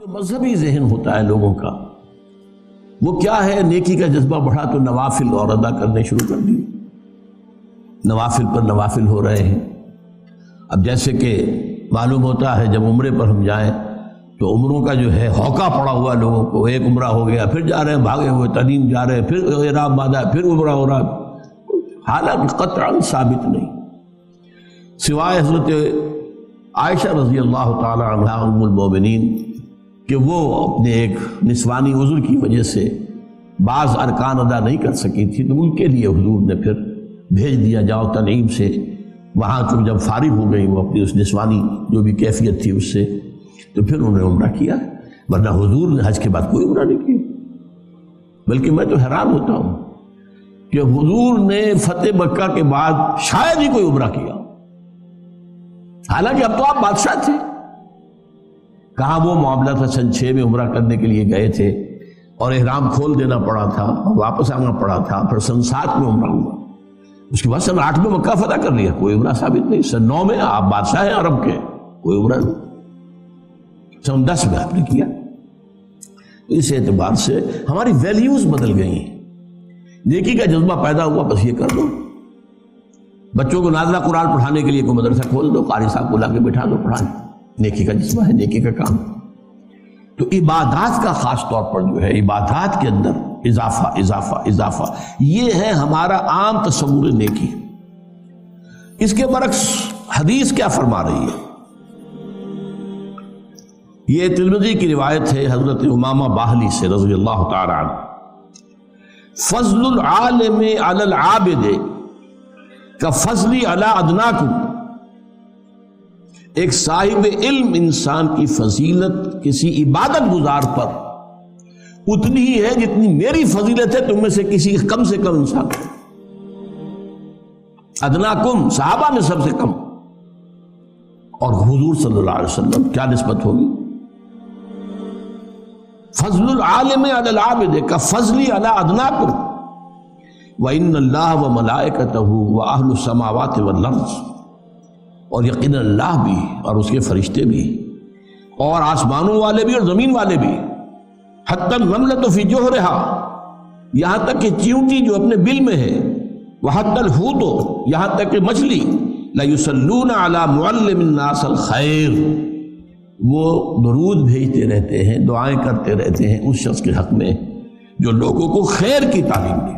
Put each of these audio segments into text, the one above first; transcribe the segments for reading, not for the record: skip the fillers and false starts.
مذہبی ذہن ہوتا ہے لوگوں کا، وہ کیا ہے، نیکی کا جذبہ بڑھا تو نوافل اور ادا کرنے شروع کر دیے، نوافل پر نوافل ہو رہے ہیں۔ اب جیسے کہ معلوم ہوتا ہے جب عمرے پر ہم جائیں تو عمروں کا جو ہے ہوکا پڑا ہوا لوگوں کو، ایک عمرہ ہو گیا پھر جا رہے ہیں بھاگے ہوئے، تنیم جا رہے ہیں پھر احرام باندھا پھر عمرہ ہو رہا، حالانکہ قطعاً ثابت نہیں، سوائے حضرت عائشہ رضی اللہ تعالی عنہا ام المومنین کہ وہ اپنے ایک نسوانی عذر کی وجہ سے بعض ارکان ادا نہیں کر سکی تھی، تو ان کے لیے حضور نے پھر بھیج دیا جاؤ تنعیم سے، وہاں تم جب فارغ ہو گئی وہ اپنی اس نسوانی جو بھی کیفیت تھی اس سے، تو پھر انہوں نے عمرہ کیا، ورنہ حضور نے حج کے بعد کوئی عمرہ نہیں کیا۔ بلکہ میں تو حیران ہوتا ہوں کہ حضور نے فتح مکہ کے بعد شاید ہی کوئی عمرہ کیا، حالانکہ اب تو آپ بادشاہ تھے۔ کہاں وہ معاملہ تھا سن 6 میں عمرہ کرنے کے لیے گئے تھے اور احرام کھول دینا پڑا تھا اور واپس آنا پڑا تھا، پھر سن 7 میں عمرہ ہوا، اس کے بعد سن 8 میں مکہ فتح کر لیا، کوئی عمرہ ثابت نہیں۔ سن 9 میں آپ بادشاہ ہیں عرب کے، کوئی عمرہ نہیں۔ سن 10 میں آپ نے کیا۔ اس اعتبار سے ہماری ویلیوز بدل گئی ہیں، نیکی کا جذبہ پیدا ہوا بس یہ کر دو، بچوں کو نازلہ قرآن پڑھانے کے لیے کوئی مدرسہ کھول دو، قاری صاحب کو لا کے بٹھا دو پڑھانے، نیکی کا جذبہ ہے، نیکی کا کام۔ تو عبادات کا خاص طور پر جو ہے عبادات کے اندر اضافہ اضافہ اضافہ، یہ ہے ہمارا عام تصور نیکی۔ اس کے برعکس حدیث کیا فرما رہی ہے؟ یہ ترمذی کی روایت ہے حضرت امامہ باہلی سے رضی اللہ تعالی عنہ، فضل العالم علی العابد کفضلی علی ادناکم، ایک صاحب علم انسان کی فضیلت کسی عبادت گزار پر اتنی ہی ہے جتنی میری فضیلت ہے تم میں سے کسی کم انسان، ادناکم صحابہ میں سب سے کم، اور حضور صلی اللہ علیہ وسلم کیا نسبت ہوگی؟ فضل العالم علی العابد کفضلی علی ادناکم وَإِنَّ اللَّهَ وَمَلَائِكَتَهُ وَأَهْلُ السَّمَاوَاتِ وَالْأَرْضِ، اور یقینا اللہ بھی اور اس کے فرشتے بھی اور آسمانوں والے بھی اور زمین والے بھی، حتی النملۃ فی جوہرہا، یہاں تک کہ چیونٹی جو اپنے بل میں ہے، وحتی الحوت، یہاں تک کہ مچھلی، لَيُصَلُّونَ عَلَى مُعَلِّمِ النَّاسِ الْخَيْرِ، وہ درود بھیجتے رہتے ہیں، دعائیں کرتے رہتے ہیں اس شخص کے حق میں جو لوگوں کو خیر کی تعلیم دے۔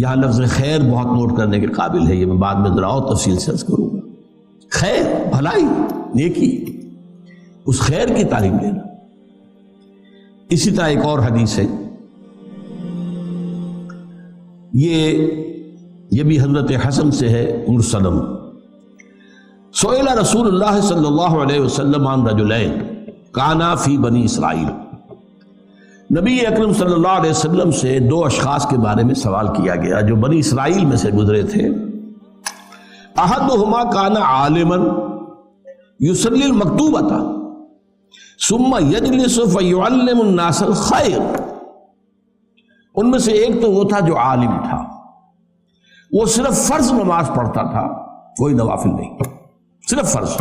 یہاں لفظ خیر بہت نوٹ کرنے کے قابل ہے، یہ میں بعد میں ذرا اور تفصیل سے عرض کروں گا۔ خیر، بھلائی، نیکی، اس خیر کی تعلیم دینا۔ اسی طرح ایک اور حدیث ہے، یہ بھی حضرت حسن سے ہے مرسلم، سئل رسول اللہ صلی اللہ علیہ وسلم عن رجلین کانا فی بنی اسرائیل، نبی اکرم صلی اللہ علیہ وسلم سے 2 اشخاص کے بارے میں سوال کیا گیا جو بنی اسرائیل میں سے گزرے تھے۔ احدہما کان عالما یصلی المکتوبۃ ثم یجلس فیعلم الناس الخیر، ان میں سے ایک تو وہ تھا جو عالم تھا، وہ صرف فرض نماز پڑھتا تھا، کوئی نوافل نہیں، صرف فرض،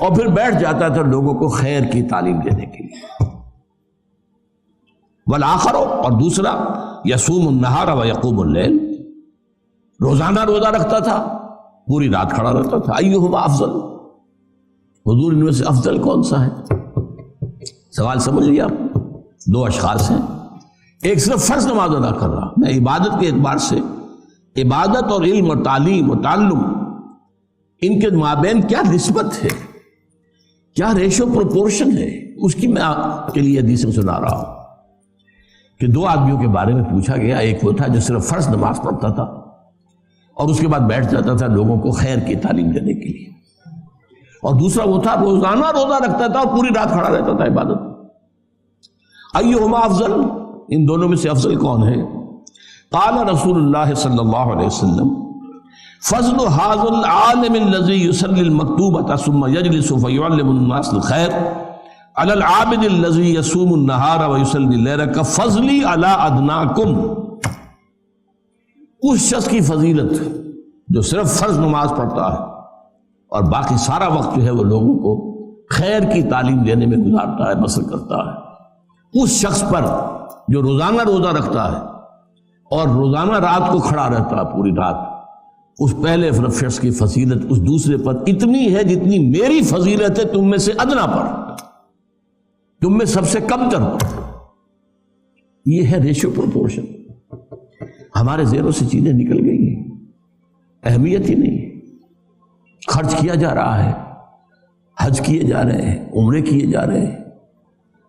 اور پھر بیٹھ جاتا تھا لوگوں کو خیر کی تعلیم دینے کے لیے۔ والآخر، اور دوسرا، یصوم النہار ویقوم اللیل، روزانہ روزہ رکھتا تھا، پوری رات کھڑا رہتا تھا۔ ایہما افضل، حضور ان میں سے افضل کون سا ہے؟ سوال سمجھ لیا آپ؟ 2 اشخاص ہیں، ایک صرف فرض نماز ادا کر رہا، میں عبادت کے اعتبار سے عبادت اور علم اور تعلیم اور تعلم، ان کے مابین کیا نسبت ہے، کیا ریشو پروپورشن ہے، اس کی میں آپ کے لیے حدیث سنا رہا ہوں کہ 2 آدمیوں کے بارے میں پوچھا گیا، ایک وہ تھا جو صرف فرض نماز پڑھتا تھا اور اس کے بعد بیٹھ جاتا تھا لوگوں کو خیر کی تعلیم دینے کے لیے، اور دوسرا وہ تھا روزانہ روزہ رکھتا تھا اور پوری رات کھڑا رہتا تھا عبادت۔ ایہما افضل، ان دونوں میں سے افضل کون ہے؟ قال رسول اللہ صلی اللہ علیہ وسلم فضل هذا العالم الذي يصلي المكتوبة ثم يجلس فيعلم الناس الخير على العابد الذي يصوم النهار ويصلي الليل كفضلي على ادناكم، اس شخص کی فضیلت جو صرف فرض نماز پڑھتا ہے اور باقی سارا وقت جو ہے وہ لوگوں کو خیر کی تعلیم دینے میں گزارتا ہے، بسر کرتا ہے، اس شخص پر جو روزانہ روزہ رکھتا ہے اور روزانہ رات کو کھڑا رہتا ہے پوری رات، اس پہلے شخص کی فضیلت اس دوسرے پر اتنی ہے جتنی میری فضیلت ہے تم میں سے ادنا پر، تم میں سب سے کم تر پر۔ یہ ہے ریشو پروپورشن۔ ہمارے ذہنوں سے چیزیں نکل گئی ہیں، اہمیت ہی نہیں، خرچ کیا جا رہا ہے، حج کیے جا رہے ہیں، عمرے کیے جا رہے ہیں،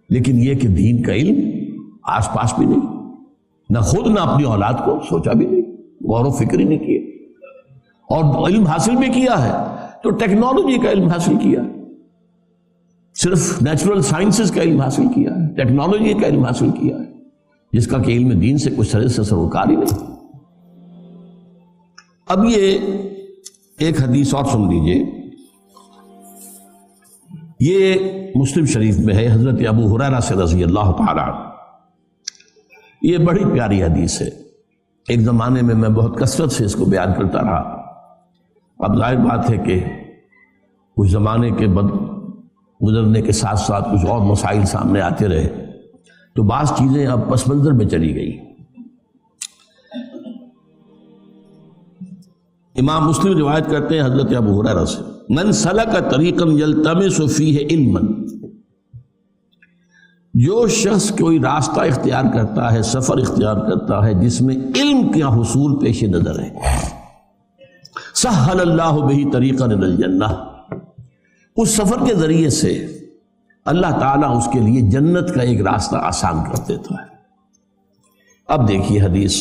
لیکن یہ کہ دین کا علم آس پاس بھی نہیں، نہ خود نہ اپنی اولاد کو سوچا بھی نہیں، غور و فکر ہی نہیں کیے، اور علم حاصل بھی کیا ہے تو ٹیکنالوجی کا علم حاصل کیا، صرف نیچرل سائنسز کا علم حاصل کیا ہے، ٹیکنالوجی کا علم حاصل کیا ہے، جس کا کہ علم دین سے کچھ طرح سے سروکار ہی نہیں۔ اب یہ ایک حدیث اور سن لیجئے، یہ مسلم شریف میں ہے، حضرت ابو ہریرہ سے رضی اللہ تعالی عنہ۔ یہ بڑی پیاری حدیث ہے، ایک زمانے میں میں بہت کثرت سے اس کو بیان کرتا رہا، اب ظاہر بات ہے کہ کچھ زمانے کے گزرنے کے ساتھ ساتھ کچھ اور مسائل سامنے آتے رہے تو بعض چیزیں اب پس منظر میں چلی گئی۔ امام مسلم روایت کرتے ہیں حضرت ابو ہریرہ سے، من سلک طریقا یلتمس فیہ علما، جو شخص کوئی راستہ اختیار کرتا ہے، سفر اختیار کرتا ہے جس میں علم کا حصول پیش نظر ہے، سہل اللہ بہ طریقا الی الجنہ، اس سفر کے ذریعے سے اللہ تعالیٰ اس کے لیے جنت کا ایک راستہ آسان کر دیتا ہے۔ اب دیکھیے حدیث،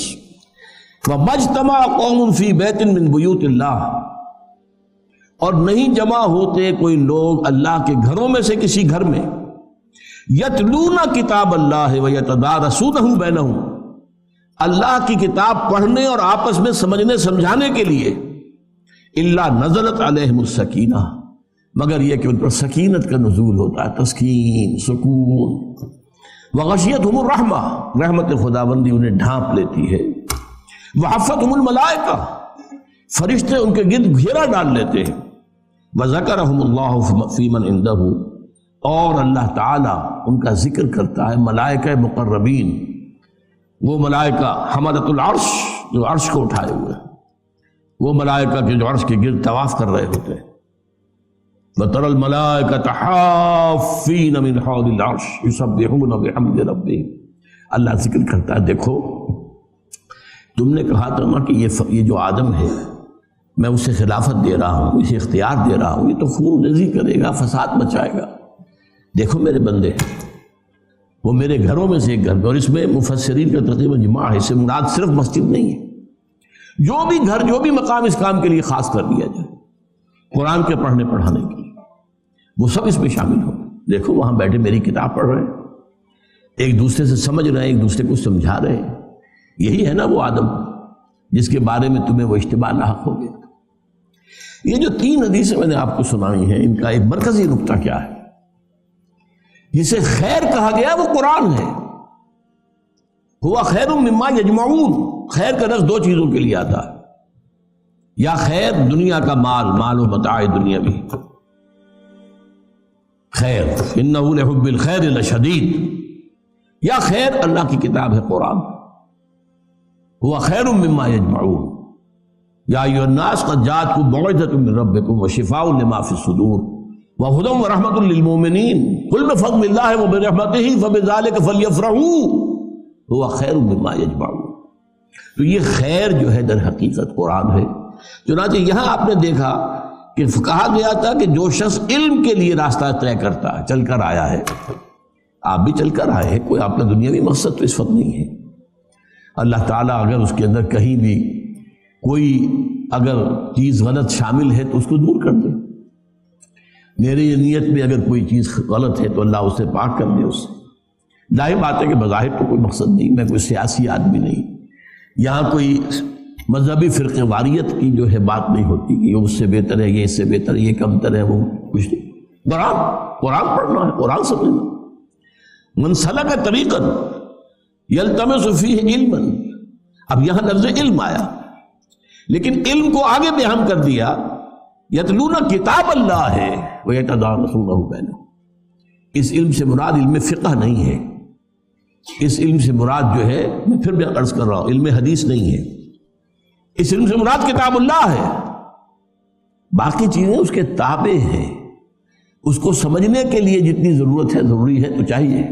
وَمَجْتَمَعَ قَوْمٌ فِي بَيْتٍ مِّن بُيُوتِ اللَّهِ، اور نہیں جمع ہوتے کوئی لوگ اللہ کے گھروں میں سے کسی گھر میں، یتلون کتاب اللہ ویتدارسونہ بینہم، اللہ کی کتاب پڑھنے اور آپس میں سمجھنے سمجھانے کے لیے، الا نزلت علیہم السکینہ، مگر یہ کہ ان پر سکینت کا نزول ہوتا ہے، تسکین، سکون، وغشیتہم الرحمہ، رحمت خداوندی انہیں ڈھانپ لیتی ہے، وحفتہم الملائکہ، فرشتے ان کے گرد گھیرا ڈال لیتے ہیں، وذکرہم اللہ فی من عندہ، اور اللہ تعالیٰ ان کا ذکر کرتا ہے ملائکہ مقربین، وہ ملائکہ حملۃ العرش جو عرش کو اٹھائے ہوئے، وہ ملائکہ کے جو عرش کے گرد طواف کر رہے ہوتے ہیں، وَتَرَى الْمَلَائِكَةَ حَافِّينَ مِنْ حَوْلِ الْعَرْشِ يُسَبِّحُونَ بِحَمْدِ رَبِّهِمْ، اللہ ذکر کرتا ہے، دیکھو تم نے کہا تھا نا کہ یہ جو آدم ہے میں اسے خلافت دے رہا ہوں، اسے اختیار دے رہا ہوں، یہ تو خون ریزی کرے گا، فساد مچائے گا، دیکھو میرے بندے، وہ میرے گھروں میں سے ایک گھر، اور اس میں مفسرین کا تقریباً جماع ہے، اس سے مراد صرف مسجد نہیں ہے، جو بھی گھر، جو بھی مقام اس کام کے لیے خاص کر دیا جائے، قرآن کے پڑھنے پڑھانے کے لیے، وہ سب اس میں شامل ہو۔ دیکھو وہاں بیٹھے میری کتاب پڑھ رہے ہیں، ایک دوسرے سے سمجھ رہے ہیں، ایک دوسرے کو سمجھا رہے ہیں، یہی ہے نا وہ آدم جس کے بارے میں تمہیں وہ اشتباہ لاحق ہو گیا۔ یہ جو 3 حدیثیں میں نے آپ کو سنائی ہیں، ان کا ایک مرکزی نقطہ کیا ہے؟ جسے خیر کہا گیا وہ قرآن ہے، ہوا خیر مما یجمعون، خیر کا لفظ 2 چیزوں کے لیے آتا ہے، یا خیر دنیا کا مال، مال و متاع دنیاوی، خیر انہ لحب الخیر لشدید، یا خیر اللہ کی کتاب ہے قرآن، ہوا خیر مما یجمعون، یا ایھا الناس قد جاءتکم موعظۃ من ربکم وشفاء لما فی الصدور وہدی ورحمۃ للمؤمنین قل بفضل اللہ وبرحمتہ فبذلک فلیفرحوا ہوا خیر مما یجمعون۔ تو یہ خیر جو ہے در حقیقت قرآن ہے۔ چنانچہ یہاں آپ نے دیکھا کہ کہا گیا تھا کہ جو شخص علم کے لیے راستہ طے کرتا ہے، چل کر آیا ہے، آپ بھی چل کر آئے ہیں، کوئی آپ کا دنیاوی مقصد تو اس وقت نہیں ہے، اللہ تعالیٰ اگر اس کے اندر کہیں بھی کوئی اگر چیز غلط شامل ہے تو اس کو دور کر دے، میری نیت میں اگر کوئی چیز غلط ہے تو اللہ اسے پاک کر دے اس سے۔ ظاہر بات ہے کہ بظاہر تو کوئی مقصد نہیں، میں کوئی سیاسی آدمی نہیں، یہاں کوئی مذہبی فرقہ واریت کی جو ہے بات نہیں ہوتی کہ یہ اس سے بہتر ہے، یہ اس سے بہتر ہے، یہ کم تر ہے، وہ کچھ نہیں، قرآن پڑھنا ہے، قرآن سمجھنا۔ من سلک طریقا یلتمس فیہ علما، اب یہاں لفظ علم آیا، لیکن علم کو آگے بیان کر دیا یتلون کتاب اللہ ہے ویتدارسونہ بینہم، اس علم سے مراد علم فقہ نہیں ہے، اس علم سے مراد جو ہے، میں پھر بھی عرض کر رہا ہوں، علم حدیث نہیں ہے، اس علم سے مراد کتاب اللہ ہے، باقی چیزیں اس کے تابع ہیں، اس کو سمجھنے کے لیے جتنی ضرورت ہے ضروری ہے تو چاہیے۔